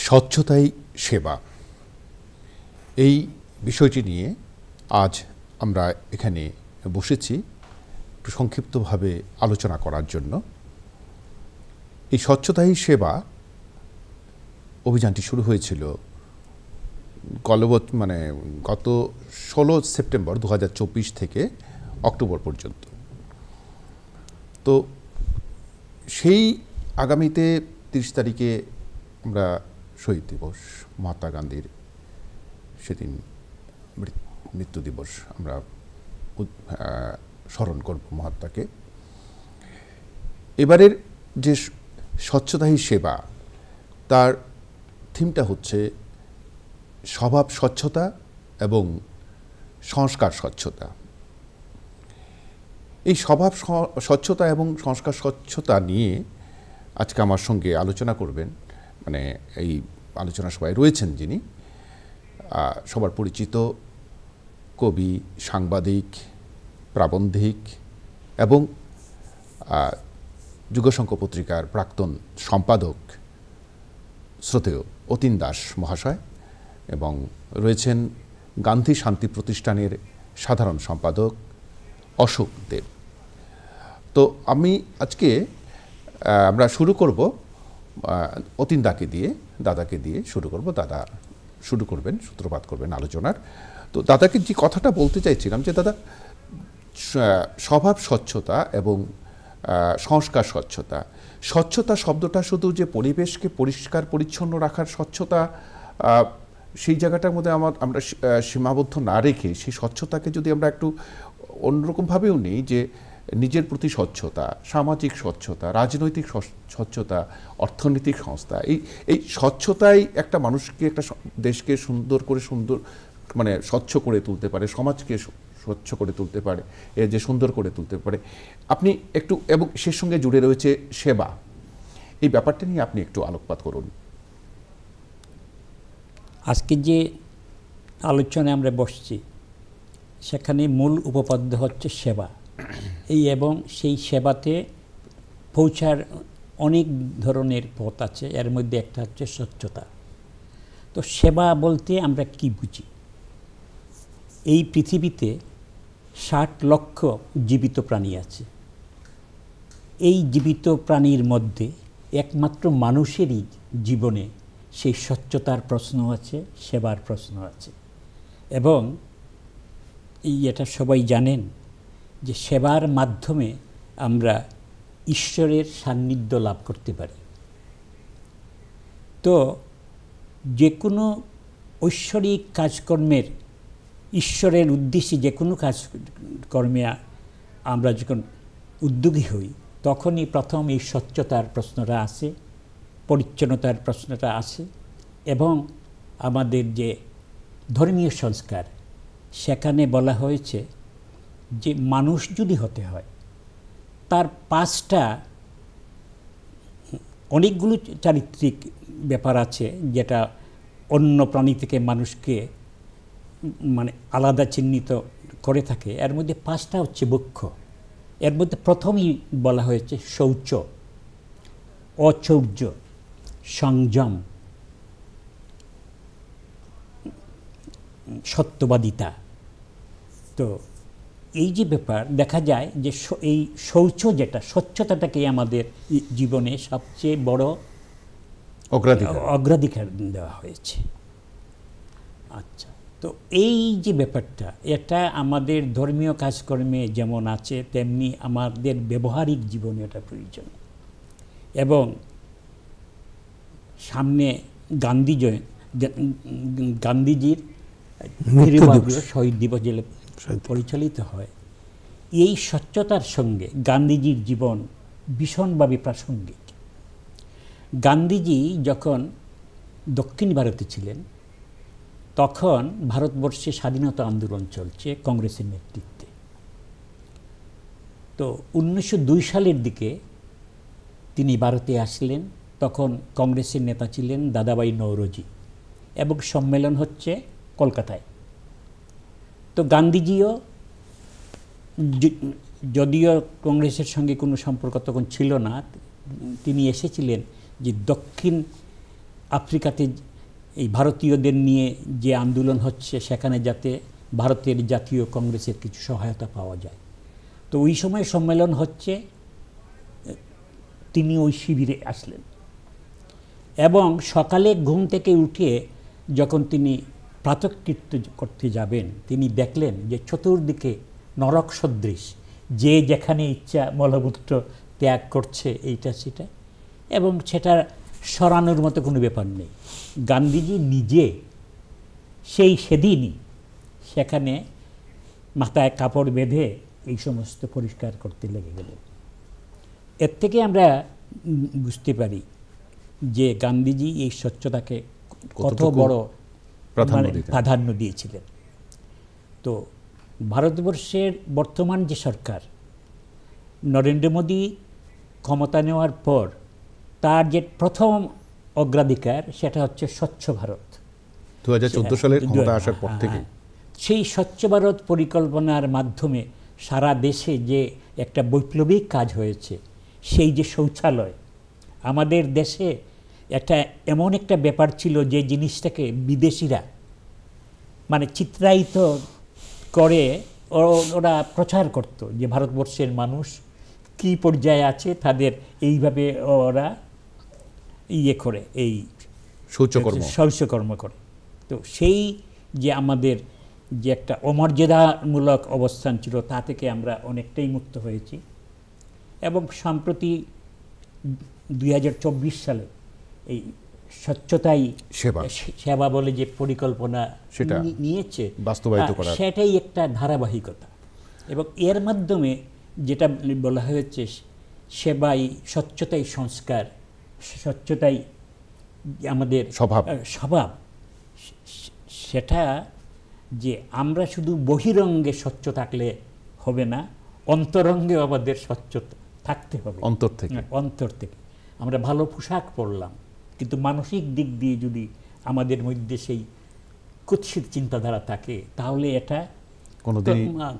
স্বচ্ছতাই সেবা, এই বিষয়টি নিয়ে আজ আমরা এখানে বসেছি একটু সংক্ষিপ্তভাবে আলোচনা করার জন্য। এই স্বচ্ছতাই সেবা অভিযানটি শুরু হয়েছিল গত 16 সেপ্টেম্বর 2024 থেকে অক্টোবর পর্যন্ত। তো সেই আগামীতে 30 তারিখে আমরা শহীদ দিবস, মহাত্মা গান্ধীর সেদিন মৃত্যু দিবস আমরা স্মরণ করব মহাত্মাকে। এবারের যে স্বচ্ছতাই সেবা, তার থিমটা হচ্ছে স্বভাব স্বচ্ছতা এবং সংস্কার স্বচ্ছতা। এই স্বভাব স্বচ্ছতা এবং সংস্কার স্বচ্ছতা নিয়ে আজকে আমার সঙ্গে আলোচনা করবেন, এই আলোচনা সভায় রয়েছেন যিনি সবার পরিচিত কবি, সাংবাদিক, প্রাবন্ধিক এবং যুগশঙ্খ পত্রিকার প্রাক্তন সম্পাদক শ্রদ্ধেয় অতীন দাস মহাশয়, এবং রয়েছেন গান্ধী শান্তি প্রতিষ্ঠানের সাধারণ সম্পাদক অশোক দেব। তো আজকে আমরা শুরু করব অতীন দাদাকে দিয়ে শুরু করব। দাদা শুরু করবেন, সূত্রপাত করবেন আলোচনার। তো দাদাকে যে কথাটা বলতে চাইছিলাম যে দাদা, স্বভাব স্বচ্ছতা এবং সংস্কার স্বচ্ছতা, স্বচ্ছতা শব্দটা শুধু যে পরিবেশকে পরিষ্কার পরিচ্ছন্ন রাখার স্বচ্ছতা, সেই জায়গাটার মধ্যে আমরা সীমাবদ্ধ না রেখে সেই স্বচ্ছতাকে যদি আমরা একটু অন্যরকমভাবেও নিই, যে নিজের প্রতি স্বচ্ছতা, সামাজিক স্বচ্ছতা, রাজনৈতিক স্বচ্ছতা, অর্থনৈতিক সংস্থা, এই স্বচ্ছতাই একটা মানুষকে, একটা দেশকে স্বচ্ছ করে তুলতে পারে, সমাজকে স্বচ্ছ করে তুলতে পারে, যে সুন্দর করে তুলতে পারে। আপনি একটু, এবং সে সঙ্গে জুড়ে রয়েছে সেবা, এই ব্যাপারটা নিয়ে আপনি একটু আলোকপাত করুন। আজকে যে আলোচনায় আমরা বসছি সেখানে মূল উপপাদ্য হচ্ছে সেবা। এবং সেই সেবাতে পৌঁছার অনেক ধরনের পথ আছে, এর মধ্যে একটা হচ্ছে স্বচ্ছতা। তো সেবা বলতে আমরা কি বুঝি? এই পৃথিবীতে 60 লক্ষ জীবিত প্রাণী আছে। এই জীবিত প্রাণীর মধ্যে একমাত্র মানুষেরই জীবনে সেই স্বচ্ছতার প্রশ্ন আছে, সেবার প্রশ্ন আছে। এবং এটা সবাই জানেন যে সেবার মাধ্যমে আমরা ঈশ্বরের সান্নিধ্য লাভ করতে পারি। তো যে কোনো ঐশ্বরিক কাজকর্মের, ঈশ্বরের উদ্দেশ্যে যে কোনো কাজকর্মে আমরা যখন উদ্যোগী হই, তখনই প্রথম এই স্বচ্ছতার প্রশ্নটা আসে, পরিচ্ছন্নতার প্রশ্নটা আসে। এবং আমাদের যে ধর্মীয় সংস্কার, সেখানে বলা হয়েছে যে মানুষ যদি হতে হয়, তার 5টা অনেকগুলো চারিত্রিক ব্যাপার আছে যেটা অন্য প্রাণী থেকে মানুষকে আলাদা চিহ্নিত করে থাকে। এর মধ্যে 5টা হচ্ছে মুখ্য। এর মধ্যে প্রথমেই বলা হয়েছে শৌচ, অচৌর্য, সংযম, সত্যবাদিতা। তো এই যে ব্যাপার দেখা যায় যে এই শৌচ, যেটা স্বচ্ছতাটাকে আমাদের জীবনে সবচেয়ে বড় অগ্রাধিকার দেওয়া হয়েছে। আচ্ছা, তো এই যে ব্যাপারটা, এটা আমাদের ধর্মীয় কাজকর্মে যেমন আছে, তেমনি আমাদের ব্যবহারিক জীবনে এটা প্রয়োজন। এবং সামনে গান্ধীজির শহীদ দিবস যে পরিচালিত হয়, এই স্বচ্ছতার সঙ্গে গান্ধীজির জীবন ভীষণভাবে প্রাসঙ্গিক। গান্ধীজি যখন দক্ষিণ ভারতে ছিলেন, তখন ভারতবর্ষে স্বাধীনতা আন্দোলন চলছে কংগ্রেসের নেতৃত্বে। তো 1902 সালের দিকে তিনি ভারতে আসলেন। তখন কংগ্রেসের নেতা ছিলেন দাদাভাই নওরোজি, এবং সম্মেলন হচ্ছে কলকাতায়। তো গান্ধীজিও, যদিও কংগ্রেসের সঙ্গে কোনো সম্পর্ক তখন ছিল না, তিনি এসেছিলেন যে দক্ষিণ আফ্রিকাতে এই ভারতীয়দের নিয়ে যে আন্দোলন হচ্ছে সেখানে যাতে ভারতের জাতীয় কংগ্রেসের কিছু সহায়তা পাওয়া যায়। তো ওই সময় সম্মেলন হচ্ছে, তিনি ওই শিবিরে আসলেন এবং সকালে ঘুম থেকে উঠে যখন তিনি প্রাতঃকৃত্য করতে যাবেন, তিনি দেখলেন যে চতুর্দিকে নরক সদৃশ, যে যেখানে ইচ্ছা মলমূত্র ত্যাগ করছে এইটা সেটা, এবং সেটা সরানোর মতো কোনো ব্যাপার নেই। গান্ধীজি নিজে সেদিনই সেখানে মাথায় কাপড় বেঁধে এই সমস্ত পরিষ্কার করতে লেগে গেলেন। এর থেকে আমরা বুঝতে পারি যে গান্ধীজি এই স্বচ্ছতাকে কত বড় প্রাধান্য দিয়েছিলেন। তো ভারতবর্ষের বর্তমান যে সরকার, নরেন্দ্র মোদী ক্ষমতা নেওয়ার পর তার যে প্রথম অগ্রাধিকার সেটা হচ্ছে স্বচ্ছ ভারত। 2014 সালের ক্ষমতা আসার পর থেকে সেই স্বচ্ছ ভারত পরিকল্পনার মাধ্যমে সারা দেশে যে একটা বৈপ্লবিক কাজ হয়েছে, সেই যে শৌচালয়, আমাদের দেশে একটা এমন একটা ব্যাপার ছিল যে জিনিসটাকে বিদেশিরা মানে চিত্রায়িত করে ওরা প্রচার করত যে ভারতবর্ষের মানুষ কি পর্যায়ে আছে, তাদের এইভাবে ওরা করে এই শৌচকর্ম করে। তো সেই যে আমাদের যে একটা অমর্যাদামূলক অবস্থান ছিল তা থেকে আমরা অনেকটাই মুক্ত হয়েছি। এবং সম্প্রতি 2024 সালে এই স্বচ্ছতাই সেবা বলে যে পরিকল্পনা সেটা নিয়েছে বাস্তবায়িত করা, সেটাই একটা ধারাবাহিকতা। এবং এর মাধ্যমে যেটা বলা হয়েছে সেবাই স্বচ্ছতাই সংস্কার, স্বচ্ছতাই আমাদের স্বভাব, সেটা যে আমরা শুধু বহিরঙ্গে স্বচ্ছ থাকলে হবে না, অন্তরঙ্গে আমাদের স্বচ্ছ থাকতে হবে। অন্তর থেকে আমরা ভালো পোশাক পরলাম, কিন্তু মানসিক দিক দিয়ে যদি আমাদের মধ্যে সেই কুৎসিত চিন্তাধারা থাকে তাহলে এটা কোনোদিন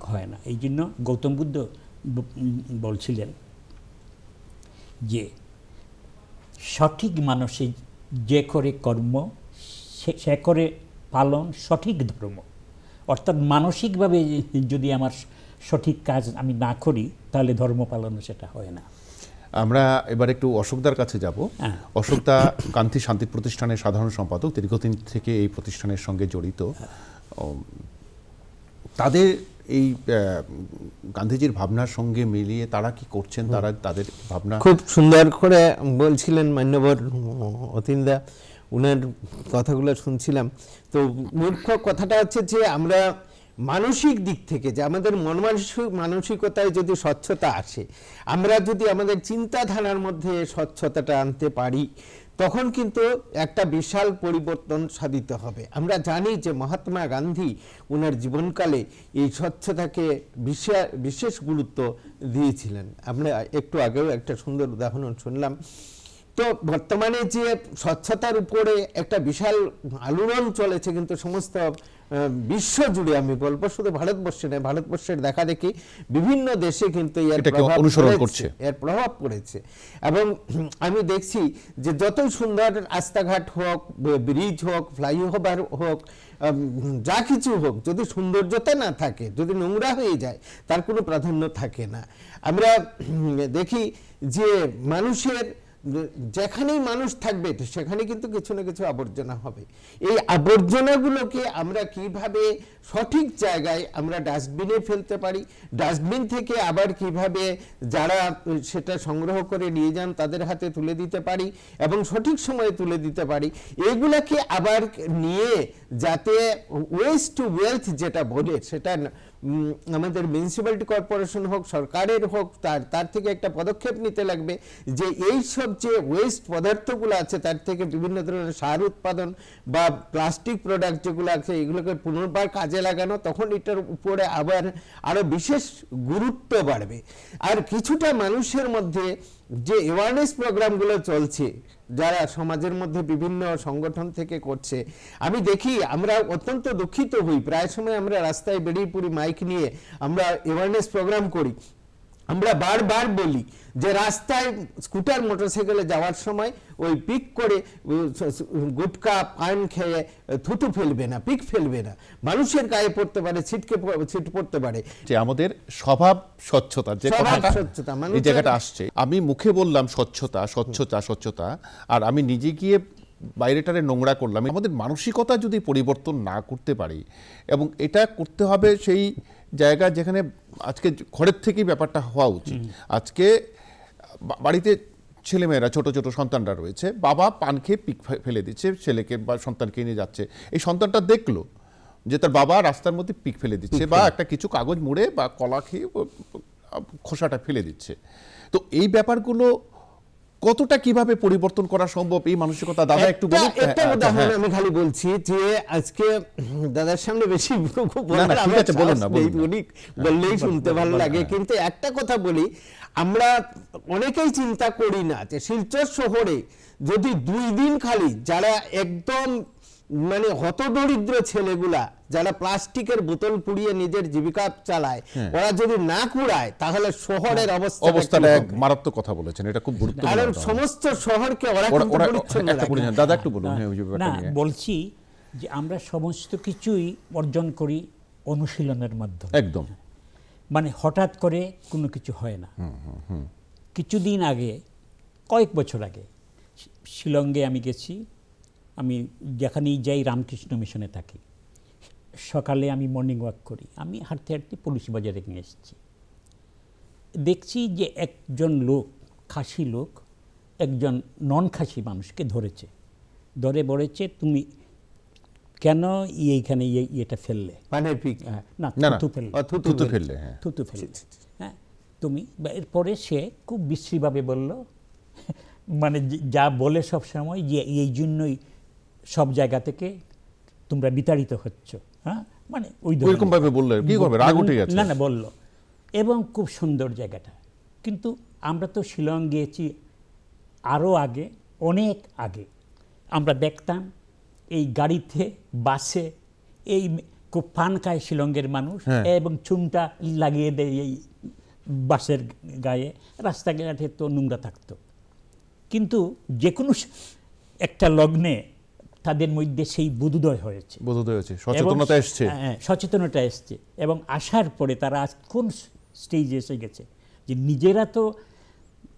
হয় না। এই জন্য গৌতম বুদ্ধ বলছিলেন যে সঠিক মানসিক যে করে কর্ম সে করে পালন সঠিক ধর্ম। অর্থাৎ মানসিকভাবে যদি আমার সঠিক কাজ আমি না করি তাহলে ধর্ম পালন সেটা হয় না। আমরা এবার একটু অশোকদার কাছে যাব। অশোকদা গান্ধী শান্তি প্রতিষ্ঠানের সাধারণ সম্পাদক, দীর্ঘদিন থেকে এই প্রতিষ্ঠানের সঙ্গে জড়িত। তাদের এই গান্ধীজির ভাবনার সঙ্গে মিলিয়ে তারা কি করছেন, তাদের ভাবনা খুব সুন্দর করে বলছিলেন মান্যবর অতীনদা, উনার কথাগুলো শুনছিলাম। তো মুখ্য কথাটা হচ্ছে যে আমরা মানসিক দিক থেকে যে আমাদের মানসিকতায় যদি স্বচ্ছতা আসে, আমরা যদি আমাদের চিন্তাধারার মধ্যে স্বচ্ছতাটা আনতে পারি, তখন কিন্তু একটা বিশাল পরিবর্তন সাধিত হবে। আমরা জানি যে মহাত্মা গান্ধী ওনার জীবনকালে এই স্বচ্ছতাকে বিশেষ গুরুত্ব দিয়েছিলেন। আমরা একটু আগেও একটা সুন্দর উদাহরণ শুনলাম। তো বর্তমানে যে স্বচ্ছতার উপরে একটা বিশাল আলোড়ন চলেছে, কিন্তু সমস্ত বিশ্ব জুড়ে, আমি বলবো শুধু ভারতবর্ষে নয়, ভারতবর্ষের দেখা দেখি বিভিন্ন দেশে কিন্তু এর প্রভাব পড়েছে। এবং আমি দেখছি যে যতই সুন্দর রাস্তাঘাট হোক, ব্রিজ হোক, ফ্লাইওভার হোক, যা কিছু হোক, যদি সৌন্দর্যতা না থাকে, যদি নোংরা হয়ে যায়, তার কোনো প্রাধান্য থাকে না। আমরা দেখি যে মানুষের যেখানেই মানুষ থাকবে সেখানে কিন্তু কিছু না কিছু আবর্জনা হবে। এই আবর্জনাগুলোকে আমরা কিভাবে সঠিক জায়গায় আমরা ডাস্টবিনে ফেলতে পারি, ডাস্টবিন থেকে আবার কিভাবে যারা সেটা সংগ্রহ করে নিয়ে যান তাদের হাতে তুলে দিতে পারি এবং সঠিক সময়ে তুলে দিতে পারি, এগুলাকে আবার নিয়ে যাতে ওয়েস্ট টু ওয়েলথ যেটা বলে, সেটা আমাদের মিউনিসিপ্যালিটি কর্পোরেশন হোক, সরকারের হোক, তার থেকে একটা পদক্ষেপ নিতে লাগবে যে এই সব যে ওয়েস্ট পদার্থগুলো আছে তার থেকে বিভিন্ন ধরনের সার উৎপাদন বা প্লাস্টিক প্রোডাক্ট যেগুলো আছে এগুলোকে পুনর্বার কাজে লাগানো, তখন এটার উপরে আবার আরো বিশেষ গুরুত্ব বাড়বে। আর কিছুটা মানুষের মধ্যে যে অ্যাওয়ারনেস প্রোগ্রামগুলো চলছে, যারা সমাজের মধ্যে বিভিন্ন সংগঠন থেকে করছে, আমি দেখি আমরা অত্যন্ত দুঃখিত হই, প্রায় সময় আমরা রাস্তায় বেরিয়ে পড়ি মাইক নিয়ে, আমরা অ্যাওয়ারনেস প্রোগ্রাম করি, আমরা বারবার বলি যে রাস্তায় স্কুটার মোটরসাইকেলে যাওয়ার সময় ওই পিক করে গুটকা পান খেয়ে থুতু ফেলবে না, পিক ফেলবে না, মানুষের গায়ে পড়তে পারে, ছিট পড়তে পারে। যে আমাদের স্বভাব স্বচ্ছতা, যে কথাটা এই জায়গাটা আসছে, আমি মুখে বললাম স্বচ্ছতা স্বচ্ছতা স্বচ্ছতা, আর আমি নিজে গিয়ে বাইরেটারে নোংরা করলাম। আমাদের মানসিকতা যদি পরিবর্তন না করতে পারি, এবং এটা করতে হবে সেই জায়গা যেখানে আজকে ঘরের থেকেই ব্যাপারটা হওয়া উচিত। আজকে বাড়িতে ছেলেমেয়েরা, ছোট ছোট সন্তানরা রয়েছে, বাবা পান খেয়ে পিক ফেলে দিচ্ছে, ছেলেকে বা সন্তানকে নিয়ে যাচ্ছে, এই সন্তানটা দেখলো যে তার বাবা রাস্তার মধ্যে পিক ফেলে দিচ্ছে, বা একটা কিছু কাগজ মুড়ে বা কলা খেয়ে খোসাটা ফেলে দিচ্ছে। তো এই ব্যাপারগুলো কতটা কিভাবে পরিবর্তন করা সম্ভব, এই মানসিকতা দাদা একটু বলুন। একটা উদাহরণ আমি খালি বলছি যে আজকে দাদার সামনে বেশি বললেই শুনতে ভালো লাগে, কিন্তু একটা কথা বলি, আমরা অনেকেই চিন্তা করি না যে শিলচর শহরে যদি 2 দিন খালি যারা একদম মানে হতদরিদ্র ছেলেগুলা যারা প্লাস্টিকের বোতল পুড়িয়ে নিজের জীবিকা চালায়, ওরা যদি না কুড়ায় তাহলে শহরের অবস্থাটা মারাত্মক কথা বলেছেন, এটা খুব গুরুত্বপূর্ণ। কারণ সমস্ত শহরকে ওরা কিন্তু পরিচ্ছন্ন রাখে। দাদা একটু বলুন। না, বলছি যে আমরা সমস্ত কিছুই অর্জন করি অনুশীলনের মাধ্যমে। একদম, মানে হঠাৎ করে কোনো কিছু হয় না। কিছুদিন আগে, কয়েক বছর আগে শিলংয়ে আমি গেছি। আমি যেখানেই যাই রামকৃষ্ণ মিশনে থাকি, সকালে আমি মর্নিং ওয়াক করি। আমি হাঁটতে হাঁটতে পুলিশ বাজারে নিয়ে এসেছি, দেখছি যে একজন লোক, খাসি লোক, একজন নন খাসি মানুষকে ধরেছে, ধরে বলেছে তুমি কেন এইখানে এটা ফেললে, পানের পিক না থুতু ফেললে, হ্যাঁ তুমি। এরপরে সে খুব বিশ্রীভাবে বলল, মানে যা বলে সব সময় যে এই জন্যই সব জায়গা থেকে তোমরা বিতাড়িত হচ্ছ, হ্যাঁ, মানে ওইরকম ভাবে বললে কি করবে, রাগ উঠে গেছে। না বলল, এবং খুব সুন্দর জায়গাটা। কিন্তু আমরা তো শিলং গিয়েছি আরও আগে, অনেক আগে। আমরা দেখতাম এই গাড়িতে, বাসে এই খুব পান খায় শিলংয়ের মানুষ, এবং চুনটা লাগিয়ে দেয় এই বাসের গায়ে, রাস্তাঘাটে তো নোংরা থাকতো। কিন্তু যে কোনো একটা লগ্নে তাদের মধ্যে সেই বোধোদয় হয়েছে, সচেতনতা এসছে, এবং আসার পরে তারা আজ কোন স্টেজে এসে গেছে যে নিজেরা তো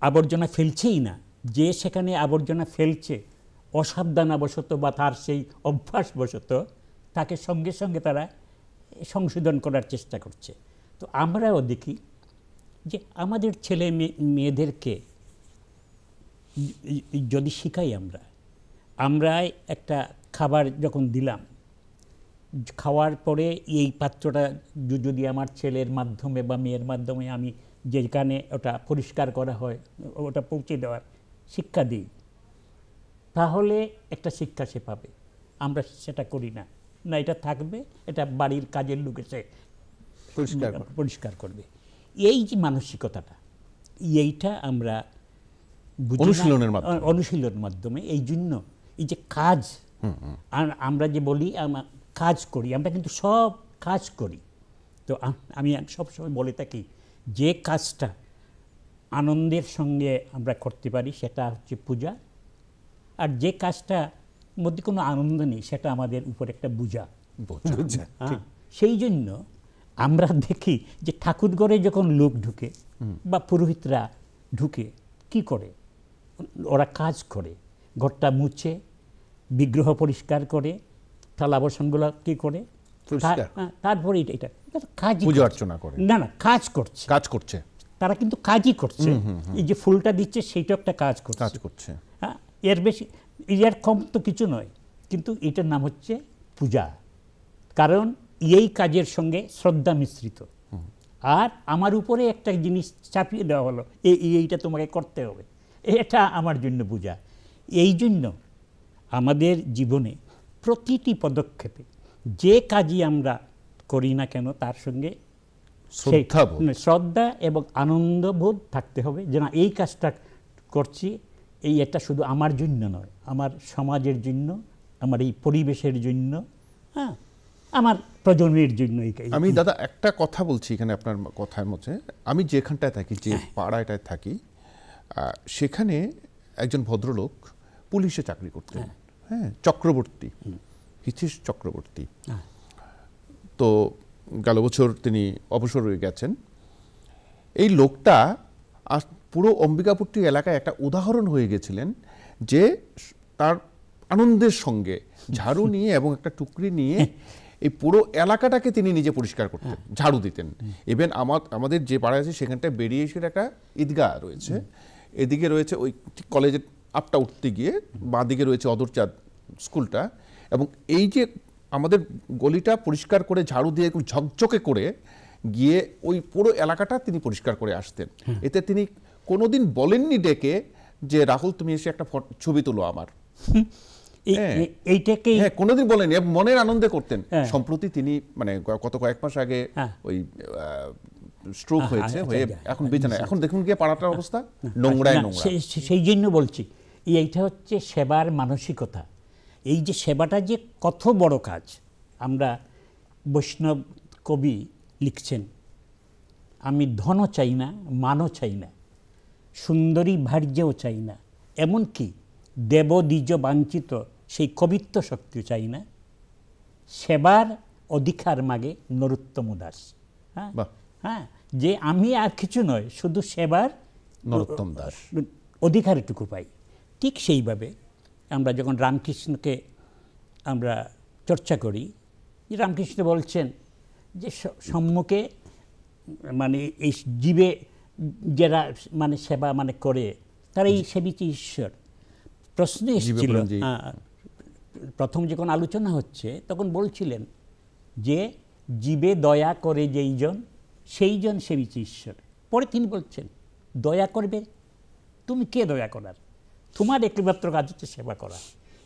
আবর্জনা ফেলছেই না, যে সেখানে আবর্জনা ফেলছে অসাবধানবশত বা তার সেই অভ্যাসবশত, তাকে সঙ্গে সঙ্গে তারা সংশোধন করার চেষ্টা করছে। তো আমরাও দেখি যে আমাদের ছেলে মেয়েদেরকে যদি শিখাই, আমরা একটা খাবার যখন দিলাম, খাওয়ার পরে এই পাত্রটা যদি আমার ছেলের মাধ্যমে বা মেয়ের মাধ্যমে আমি যেখানে ওটা পরিষ্কার করা হয় ওটা পৌঁছে দেওয়ার শিক্ষা দিই, তাহলে একটা শিক্ষা সে পাবে। আমরা সেটা করি না, না এটা থাকবে, এটা বাড়ির কাজের লোক এসে পরিষ্কার করবে। এই যে মানসিকতাটা, এইটা আমরা অনুশীলনের মাধ্যমে, এই জন্য এই যে কাজ, আমরা যে বলি কাজ করি, আমরা কিন্তু সব কাজ করি। তো আমি সবসময় বলে থাকি, যে কাজটা আনন্দের সঙ্গে আমরা করতে পারি সেটা হচ্ছে পূজা, আর যে কাজটা মধ্যে কোনো আনন্দ নেই সেটা আমাদের উপর একটা বোঝা। সেই জন্য আমরা দেখি যে ঠাকুরঘরে যখন লোক ঢুকে বা পুরোহিতরা ঢুকে, কি করে ওরা? কাজ করে, ঘরটা মুছে, বিগ্রহ পরিষ্কার করে, থালা বাসনগুলো কি করে, তারপরে এটা কাজ, পূজা অর্চনা করে। না কাজ করছে তারা, কিন্তু কাজই করছে। এই যে ফুলটা দিচ্ছে সেইটা একটা কাজ করছে। হ্যাঁ, এর বেশি, এর কম তো কিছু নয়, কিন্তু এটার নাম হচ্ছে পূজা। কারণ এই কাজের সঙ্গে শ্রদ্ধা মিশ্রিত। আর আমার উপরে একটা জিনিস চাপিয়ে দেওয়া হলো, এইটা তোমাকে করতে হবে, এটা আমার জন্য পূজা। এই জন্য আমাদের জীবনে প্রতিটি পদক্ষেপে যে কাজই আমরা করি না কেন, তার সঙ্গে শ্রদ্ধা এবং আনন্দবোধ থাকতে হবে, যে না এই কাজটা করছি, এটা শুধু আমার জন্য নয়, আমার সমাজের জন্য, আমার এই পরিবেশের জন্য। হ্যাঁ, আমার প্রজন্মের জন্য। আমি দাদা একটা কথা বলছি এখানে আপনার কথার মধ্যে, আমি যেখানটায় থাকি, যে পাড়াটায় থাকি, সেখানে একজন ভদ্রলোক পুলিশে চাকরি করতেন, হ্যাঁ, চক্রবর্তী, হিতেশ চক্রবর্তী। তো গেল বছর তিনি অবসর হয়ে গেছেন। এই লোকটা পুরো অম্বিকাপুরটি এলাকায় একটা উদাহরণ হয়ে গেছিলেন, যে তার আনন্দের সঙ্গে ঝাড়ু নিয়ে এবং একটা টুকরি নিয়ে এই পুরো এলাকাটাকে তিনি নিজে পরিষ্কার করতেন, ঝাড়ু দিতেন। ইভেন আমাদের যে পাড়ায় আছে সেখানটায় বেরিয়ে এসে একটা ঈদগাহ রয়েছে, এদিকে রয়েছে ওই কলেজের আপটা উঠতে গিয়ে বাঁদিকে রয়েছে অদরচাঁদ স্কুলটা, এবং এই যে আমাদের গলিটা পরিষ্কার করে ঝাড়ু দিয়ে ঝকঝকে করে গিয়ে ওই পুরো এলাকাটা তিনি পরিষ্কার করে আসতেন। এতে তিনি কোনোদিন বলেননি ডেকে যে রাহুল তুমি এসে একটা ছবি তুলো আমার, এইটাকে কোনোদিন বলেনি, মনের আনন্দে করতেন। সম্প্রতি তিনি মানে কত কয়েক মাস আগে ওই স্ট্রোক হয়েছে, হয়ে এখন বিছানায়, এখন দেখুন গিয়ে পাড়াটার অবস্থা নোংরায় নোংরা। সেই জন্য বলছি এইটা হচ্ছে সেবার মানসিকতা। এই যে সেবাটা যে কত বড় কাজ। আমরা বৈষ্ণব কবি লিখছেন, আমি ধনও চাই না, মানও চাই না, সুন্দরী ভার্যও চাই না, এমনকি দেব দ্বিজ বাঞ্ছিত সেই কবিত্ব শক্তি চাই না, সেবার অধিকার মাগে নরোত্তম দাস। হ্যাঁ হ্যাঁ, যে আমি আর কিছু নয়, শুধু সেবার নরোত্তম দাস অধিকারটুকু পাই। ঠিক সেইভাবে আমরা যখন রামকৃষ্ণকে আমরা চর্চা করি, যে রামকৃষ্ণ বলছেন যে সম্মুখে মানে এই জীবে যারা মানে সেবা মানে করে তারাই সেবিত ঈশ্বর। প্রশ্ন এসেছিল প্রথম যখন আলোচনা হচ্ছে, তখন বলছিলেন যে জীবে দয়া করে যেইজন সেইজন সেবিত ঈশ্বর। পরে তিনি বলছেন দয়া করবে তুমি, কে দয়া করার? তোমার একমাত্র কাজ হচ্ছে সেবা করা।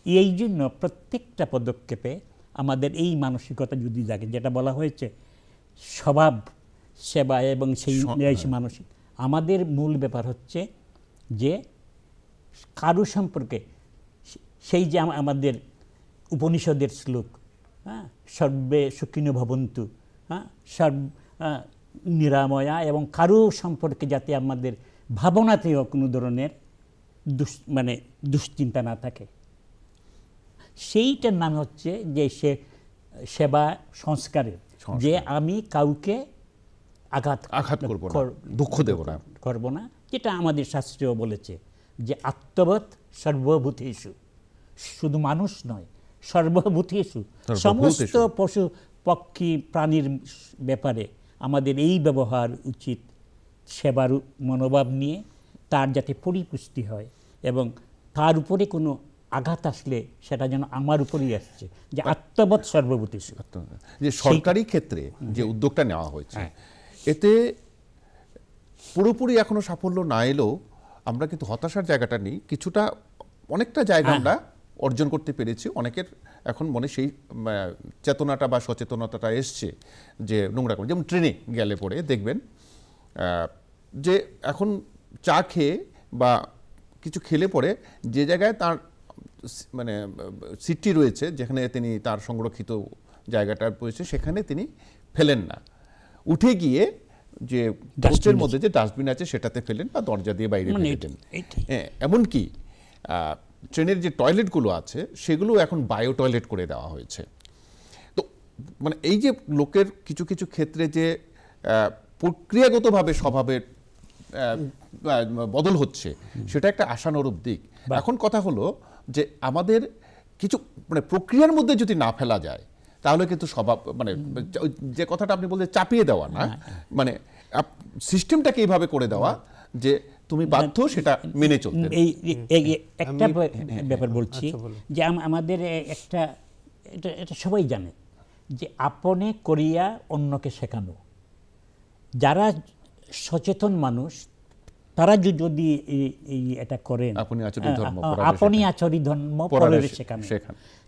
এই জন্য প্রত্যেকটা পদক্ষেপে আমাদের এই মানসিকতা যদি জাগে, যেটা বলা হয়েছে স্বভাব সেবা এবং সেই মানসিক, আমাদের মূল ব্যাপার হচ্ছে যে কারু সম্পর্কে সেই যে আমাদের উপনিষদের শ্লোক, হ্যাঁ, সর্বে সুখিনো ভবন্তু, হ্যাঁ, নিরাময়া, এবং কারু সম্পর্কে যাতে আমাদের ভাবনাতেও কোনো ধরনের মানে দুশ্চিন্তা না থাকে, সেইটার নাম হচ্ছে যে সেবা সংস্কারের, যে আমি কাউকে আঘাত করব না, দুঃখ দেব না, করব না, যেটা আমাদের শাস্ত্রেও বলেছে যে আত্মবৎ সর্বভূতেষু, শুধু মানুষ নয়, সর্বভূতেষু, সমস্ত পশু পক্ষী প্রাণীর ব্যাপারে আমাদের এই ব্যবহার উচিত সেবার মনোভাব নিয়ে, তার যাতে পরিপুষ্টি হয় এবং তার উপরে কোনো আঘাত আসলে সেটা যেন আমার উপরেই আসছে, যে আত্মবৎ সর্বভূতেষু। যে সরকারি ক্ষেত্রে যে উদ্যোগটা নেওয়া হয়েছে, এতে পুরোপুরি এখনো সাফল্য না এলেও আমরা কিন্তু হতাশার জায়গাটা নেই, কিছুটা অনেকটা জায়গা আমরা অর্জন করতে পেরেছি। অনেকের এখন মনে সেই চেতনাটা বা সচেতনতাটা এসছে যে নোংরা করে, যেমন ট্রেনে গেলে পরে দেখবেন যে এখন চা খেয়ে বা কিছু খেলে পরে যে জায়গায় তার মানে সিটটি রয়েছে, যেখানে তিনি তার সংরক্ষিত জায়গাটা রয়েছে, সেখানে তিনি ফেলেন না, উঠে গিয়ে যে কোচের মধ্যে যে ডাস্টবিন আছে সেটাতে ফেলেন বা দরজা দিয়ে বাইরে ফেলে দেন। এমনকি ট্রেনের যে টয়লেটগুলো আছে সেগুলো এখন বায়ো টয়লেট করে দেওয়া হয়েছে। তো মানে এই যে লোকের কিছু কিছু ক্ষেত্রে যে প্রক্রিয়াগতভাবে স্বভাবের বদল হচ্ছে, সেটা একটা আশানুরূপ দিক। এখন কথা হলো যে আমাদের কিছু মানে প্রক্রিয়ার মধ্যে যদি না ফেলা যায়, তাহলে কিন্তু স্বভাব মানে যে কথাটা আপনি বলতে চাপিয়ে দেওয়া না, মানে সিস্টেমটাকে এইভাবে করে দেওয়া যে তুমি বাধ্য সেটা মেনে চলতে। একটা ব্যাপার বলছি যে আমাদের একটা এটা সবাই জানে যে আপনে করিয়া অন্যকে শেখানো। যারা সচেতন মানুষ তারা যদি এটা করেন, আপনি আচরি ধর্ম পরের শেখানো,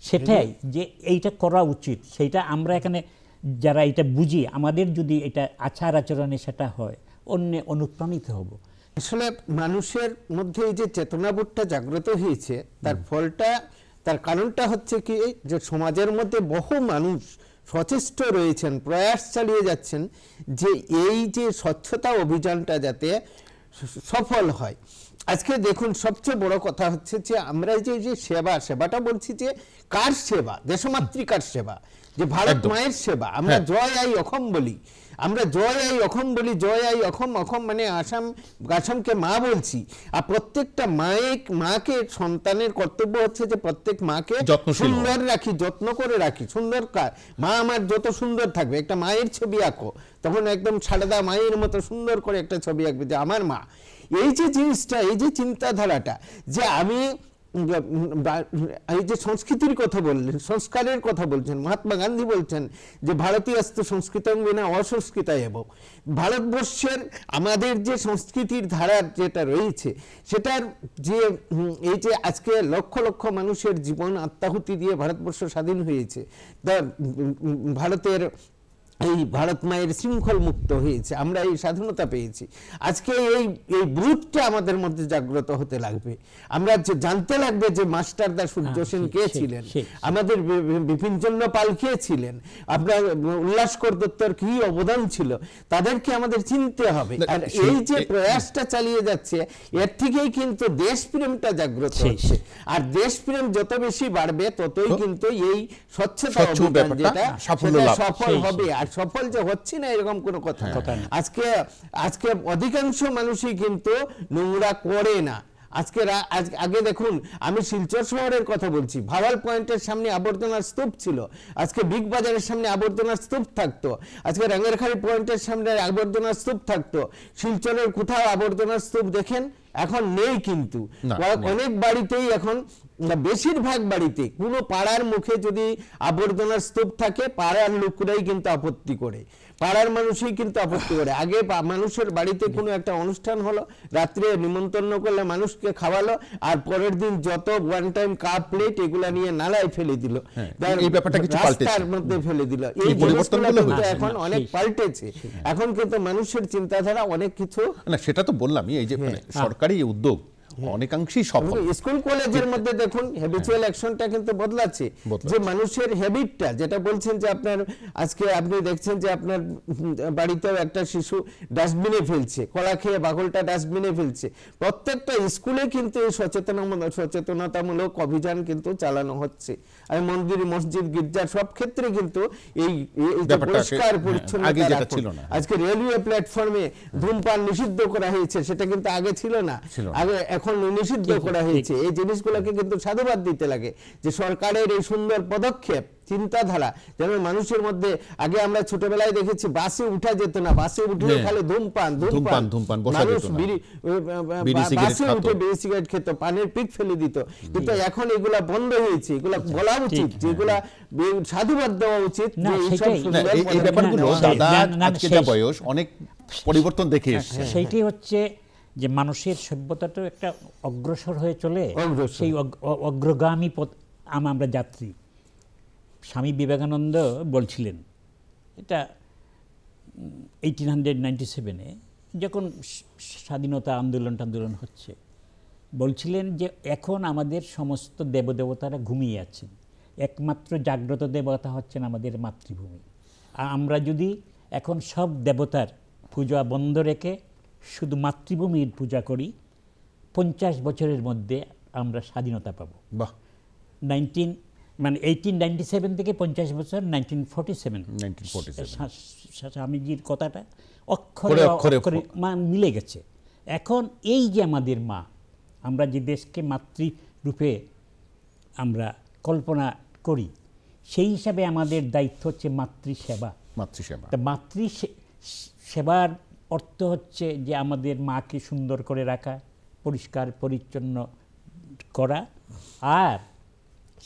সেটাই যে এইটা করা উচিত। সেটা আমরা এখানে যারা এটা বুঝি, আমাদের যদি এটা আচার আচরণে সেটা হয়, অন্য অনুপ্রাণিত হব। আসলে মানুষের মধ্যে এই যে চেতনাবোধটা জাগ্রত হয়েছে, তার ফলটা, তার কারণটা হচ্ছে কি, যে সমাজের মধ্যে বহু মানুষ সচেষ্ট রয়েছেন, প্রয়াস চালিয়ে যাচ্ছেন যে এই যে স্বচ্ছতা অভিযানটা যাতে সফল হয়। আজকে দেখুন সবচেয়ে বড় কথা হচ্ছে যে আমরা যে সেবাটা বলছি যে কার সেবা, দেশমাতৃকার সেবা, যে ভারত মায়ের সেবা। আমরা জয় আই অসম বলি, আমরা জয় আই অসম বলি, জয় আই অসম, অসম মানে আসামকে মা বলছি। আর প্রত্যেকটা মাকে সন্তানের কর্তব্য হচ্ছে যে প্রত্যেক মাকে সুন্দর রাখি, যত্ন করে রাখি, সুন্দর মা আমার যত সুন্দর থাকবে। একটা মায়ের ছবি আঁকো, তখন একদম সারদা মায়ের মতো সুন্দর করে একটা ছবি আঁকবে যে আমার মা। এই যে জিনিসটা, এই যে চিন্তাধারাটা, যে আমি এই যে সংস্কৃতির কথা বললেন, সংস্কারের কথা বলছেন, মহাত্মা গান্ধী বলছেন যে ভারতীয়স্তু সংস্কৃতং বিনা অসংস্কৃতা এব। ভারতবর্ষের আমাদের যে সংস্কৃতির ধারার যেটা রয়েছে, সেটার যে এই যে আজকে লক্ষ লক্ষ মানুষের জীবন আত্মাহুতি দিয়ে ভারতবর্ষ স্বাধীন হয়েছে, ভারতের এই ভারত মায়ের শৃঙ্খল মুক্ত হয়েছে, আমরা এই স্বাধীনতা পেয়েছি। আজকে এই ব্রুথটা আমাদের মধ্যে জাগ্রত হতে লাগবে। আমরা জানতে লাগবে যে মাস্টারদা সূর্য সেন কে ছিলেন, আমাদের বিপিনচন্দ্র পাল কে ছিলেন, আপনার উল্লাসকর দত্তর কি অবদান ছিল, তাদেরকে আমাদের চিনতে হবে। আর এই যে প্রয়াসটা চালিয়ে যাচ্ছে, এর থেকেই কিন্তু দেশপ্রেমটা জাগ্রত হচ্ছে। আর দেশপ্রেম যত বেশি বাড়বে, ততই কিন্তু এই স্বচ্ছতা অভিযান যেটা সফল হবে। আর সফল যে হচ্ছে না এরকম কোনো কথা না। আজকে অধিকাংশ মানুষই কিন্তু নোংরা করে না। আগে দেখুন, আমি শিলচর শহরের কথা বলছি, ভাওয়াল পয়েন্টের সামনে আবর্জনার স্তূপ ছিল, আজকে বিগ বাজারের সামনে আবর্জনার স্তূপ থাকতো, আজকে রাঙ্গেরখাড়ি পয়েন্টের সামনে আবর্জনার স্তূপ থাকতো। শিলচরের কোথাও আবর্জনার স্তূপ দেখেন? এখন নেই। কিন্তু অনেক বাড়িতেই এখন, বেশিরভাগ বাড়িতে কোনো পাড়ার মুখে যদি আবর্জনার স্তূপ থাকে, পাড়ার লোকরাই কিন্তু আপত্তি করে, পাড়ার মানুষই কিন্তু আপত্তি করে। আগে মানুষের বাড়িতে কোনো একটা অনুষ্ঠান হলো, রাত্রে নিমন্ত্রণ করলে মানুষকে খাওয়ালো, আর পরের দিন যত ওয়ান টাইম কাপ প্লেট এগুলা নিয়ে নালায় ফেলে দিল, রাস্তার মধ্যে ফেলে দিল। এই জিনিসগুলো কিন্তু এখন অনেক পাল্টেছে। এখন কিন্তু মানুষের চিন্তাধারা অনেক কিছু, সেটা তো বললামই, এই যে সরকারি উদ্যোগ অনেকাংশেই সফল। স্কুল কলেজের মধ্যে দেখুন হ্যাবিচুয়াল অ্যাকশনটা কিন্তু বদলাচ্ছে, যে মানুষের হ্যাবিটটা, যেটা বলছেন যে আপনার আজকে আপনি দেখছেন যে আপনার বাড়িতেও একটা শিশু ডাস্টবিনে ফেলছে, কলা খেয়ে বাকলটা ডাস্টবিনে ফেলছে। প্রত্যেকটা স্কুলে কিন্তু এই সচেতনতামূলক অভিযান কিন্তু চালানো হচ্ছে। আর মন্দির, মসজিদ, গির্জা সব ক্ষেত্রে কিন্তু এই পরিষ্কার পরিচ্ছন্নতা। আজকে রেলওয়ে প্ল্যাটফর্মে ধূমপান নিষিদ্ধ করা হয়েছে, সেটা কিন্তু আগে ছিল না, আগে এখন নিষিদ্ধ করা হয়েছে। এই জিনিসগুলোকে কিন্তু সাধুবাদ দিতে লাগে যে সরকারের এই সুন্দর পদক্ষেপ, চিন্তাধারা, যেন মানুষের মধ্যে। আগে আমরা ছোটবেলায় দেখেছি বাসে উঠা যেত না, বাসে উঠলে খালি ধূমপান, মানুষ বাসে উঠে বিড়ি সিগারেট খেত, পানের পিক ফেলে দিত। কিন্তু এখন এগুলা বন্ধ হয়েছে, এগুলা বলা উচিত, যেগুলা সাধুবাদ দেওয়া উচিত। এই ব্যাপারগুলো দাদা আজকে যা বয়স, অনেক পরিবর্তন দেখে এসেছে। সেইটাই হচ্ছে যে মানুষের সভ্যতাটা একটা অগ্রসর হয়ে চলে, সেই অগ্রগামী পথ আমরা যাত্রী। স্বামী বিবেকানন্দ বলছিলেন, এটা 1897-এ যখন স্বাধীনতা আন্দোলন হচ্ছে, বলছিলেন যে এখন আমাদের সমস্ত দেবদেবতারা ঘুমিয়ে আছেন, একমাত্র জাগ্রত দেবতা হচ্ছেন আমাদের মাতৃভূমি। আমরা যদি এখন সব দেবতার পূজা বন্ধ রেখে শুধু মাতৃভূমির পূজা করি, 50 বছরের মধ্যে আমরা স্বাধীনতা পাব। 1897 থেকে 50 বছর, 1947 স্বামীজির কথাটা অক্ষরে অক্ষরে মিলে গেছে। এখন এই যে আমাদের মা, আমরা যে দেশকে মাতৃরূপে আমরা কল্পনা করি, সেই হিসাবে আমাদের দায়িত্ব হচ্ছে মাতৃসেবা। মাতৃসেবার অর্থ হচ্ছে যে আমাদের মাকে সুন্দর করে রাখা, পরিষ্কার পরিচ্ছন্ন করা। আর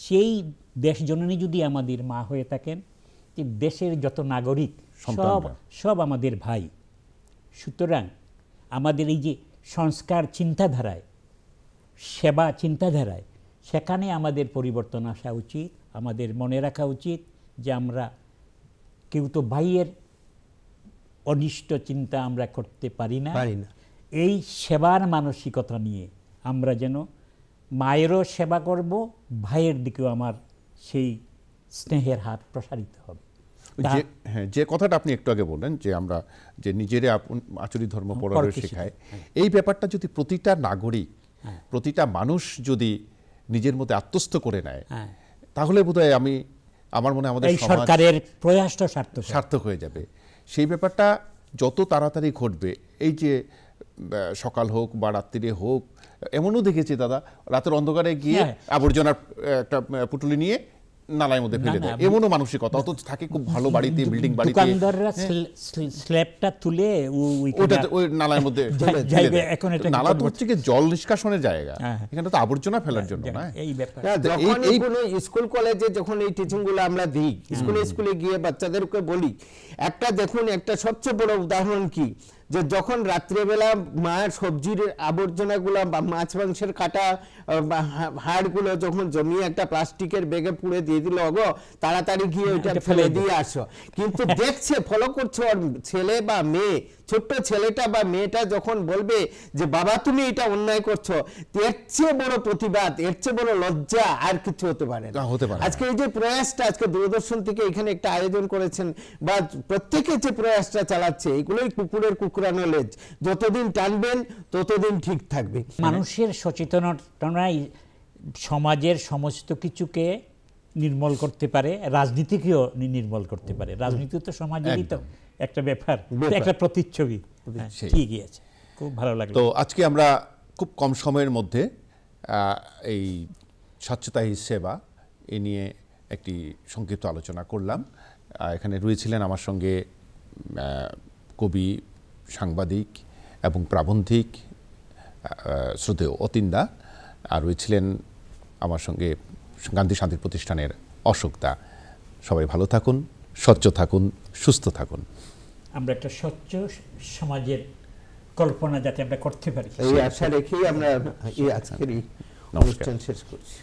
সেই দেশ জননী যদি আমাদের মা হয়ে থাকেন, যে দেশের যত নাগরিক সব আমাদের ভাই। সুতরাং আমাদের এই যে সংস্কার চিন্তাধারায়, সেবা চিন্তাধারায়, সেখানে আমাদের পরিবর্তন আসা উচিত। আমাদের মনে রাখা উচিত যে আমরা কেউ তো ভাইয়ের অনিষ্ট চিন্তা আমরা করতে পারি না। এই সেবার মানসিকতা নিয়ে আমরা যেন মায়েরও সেবা করব, ভাইয়ের দিকেও আমার সেই স্নেহের হাত প্রসারিত হবে। যে কথাটা আপনি একটু আগে বললেন যে আমরা যে নিজেরে আচরিত ধর্ম পরের শেখায়, এই ব্যাপারটা যদি প্রতিটা নাগরিক, প্রতিটা মানুষ যদি নিজের মধ্যে আত্মস্থ করে নেয়, তাহলে বোধহয় আমার মনে হয় আমাদের সরকারের প্রয়াসটা সার্থক হয়ে যাবে। সেই ব্যাপারটা যত তাড়াতাড়ি ঘটবে, এই যে সকাল হোক বা রাত্রিরে হোক, এমনও দেখেছি দাদা রাতের অন্ধকারে গিয়ে আবর্জনার একটা পুটুলি নিয়ে নালার মধ্যে ফেলে দেয়, এমনও মানসিকতা। অথচ থাকে খুব ভালো বাড়িতে, বিল্ডিং বাড়িতে, দোকানদাররা স্ল্যাবটা তুলে ওই নালার মধ্যে নালা তো হচ্ছে কি জল নিষ্কাশনের জায়গা, এখানে তো আবর্জনা ফেলার জন্য না। এই ব্যাপার কোনো স্কুল কলেজে যখন এই টিচিং গুলো আমরা দিই, স্কুলে গিয়ে বাচ্চাদেরকে বলি, একটা দেখুন একটা সবচেয়ে বড় উদাহরণ কি, যে যখন রাত্রেবেলা মায়ের সবজির আবর্জনাগুলো বা মাছ মাংসের কাটা হাড়গুলো যখন জমিয়ে একটা প্লাস্টিকের ব্যাগে পুড়ে দিয়ে দিল, গো তাড়াতাড়ি গিয়ে ওইটা ফেলে দিয়ে আসো, কিন্তু দেখছে ফলো করছে ওর ছেলে বা মেয়ে, ছোট্ট ছেলেটা বা মেয়েটা যখন বলবে যে বাবা তুমি এটা অন্যায় করছো, এর চেয়ে বড় প্রতিবাদ, এর চেয়ে বড় লজ্জা আর কিছু হতে পারে না। আজকে এই যে প্রয়াসটা আজকে দূরদর্শন থেকে এখানে একটা আয়োজন করেছেন, বা প্রত্যেকে যে প্রয়াসটা চালাচ্ছে, এগুলোই কুকুরের কুকুরানো লেজ, যতদিন টানবেন ততদিন ঠিক থাকবে। মানুষের সচেতনতাই সমাজের সমস্ত কিছুকে নির্মূল করতে পারে, রাজনীতিকেও নির্মূল করতে পারে। রাজনীতি তো সমাজেরই তো একটা ব্যাপার, একটা প্রতিচ্ছবি। ঠিকই আছে, খুব ভালো লাগলো। তো আজকে আমরা খুব কম সময়ের মধ্যে এই স্বচ্ছতা হি সেবা এ নিয়ে একটি সংক্ষিপ্ত আলোচনা করলাম। এখানে রয়েছিলেন আমার সঙ্গে কবি, সাংবাদিক এবং প্রাবন্ধিক শ্রদ্ধেয় অতীন দা, আর রয়েছিলেন আমার সঙ্গে গান্ধী শান্তি প্রতিষ্ঠানের অশোক দা। সবাই ভালো থাকুন, স্বচ্ছ থাকুন, সুস্থ থাকুন। আমরা একটা স্বচ্ছ সমাজের কল্পনা যাতে আমরা করতে পারি, এই আশা রেখেই আমরা এই আজকের অনুষ্ঠান শেষ করছি।